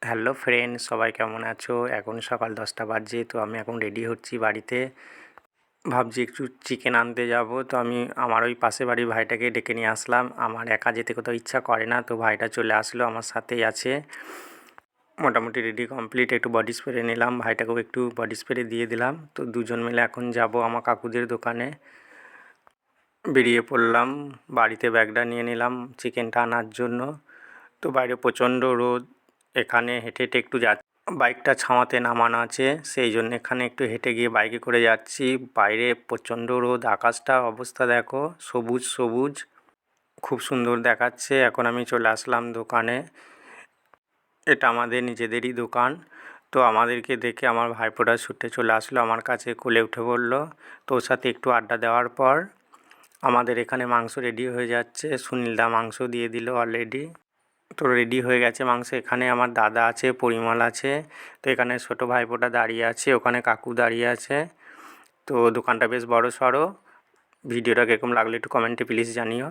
Hello friend, সবাই কেমন আছো? এখন সকাল 10টা বাজে। তো আমি এখন রেডি হচ্ছি বাড়িতে। ভাবছি একটু চিকেন আনতে যাব। তো আমি আমার ওই পাশে বাড়ির ভাইটাকে ডেকে নিয়ে আসলাম। আমার একা যেতে কোথাও ইচ্ছা করে না, তো ভাইটা চলে আসলো, আমার সাথেই আছে। মোটামুটি রেডি কমপ্লিট। একটু বডি স্প্রে নিলাম, ভাইটাকেও একটু বডি স্প্রে দিয়ে দিলাম। তো দুজন মিলে এখন যাব আমার কাকুদের দোকানে। বেরিয়ে পড়লাম, বাড়িতে ব্যাগটা নিয়ে নিলাম চিকেনটা আনার জন্য। তো বাইরে প্রচণ্ড রোদ, এখানে হেঁটে হেঁটে একটু বাইকটা ছাওয়াতে নামানো আছে, সেই জন্য এখানে একটু হেঁটে গিয়ে বাইকে করে যাচ্ছি। বাইরে প্রচণ্ড রোদ, আকাশটার অবস্থা দেখো, সবুজ সবুজ, খুব সুন্দর দেখাচ্ছে। এখন আমি চলে আসলাম দোকানে। এটা আমাদের নিজেদেরই দোকান। তো আমাদেরকে দেখে আমার ভাইপোটা ছুটে চলে আসলো আমার কাছে, কোলে উঠে পড়লো। তো ওর সাথে একটু আড্ডা দেওয়ার পর আমাদের এখানে মাংস রেডি হয়ে যাচ্ছে। সুনীলদা মাংস দিয়ে দিল অলরেডি। তো রেডি হয়ে গেছে মাংস। এখানে আমার দাদা আছে, পরিমল আছে। তো এখানে ছোটো ভাইপোটা দাঁড়িয়ে আছে, ওখানে কাকু দাঁড়িয়ে আছে। তো দোকানটা বেশ বড় সড়ো। ভিডিওটা কীরকম লাগলো একটু কমেন্টে প্লিজ জানিও।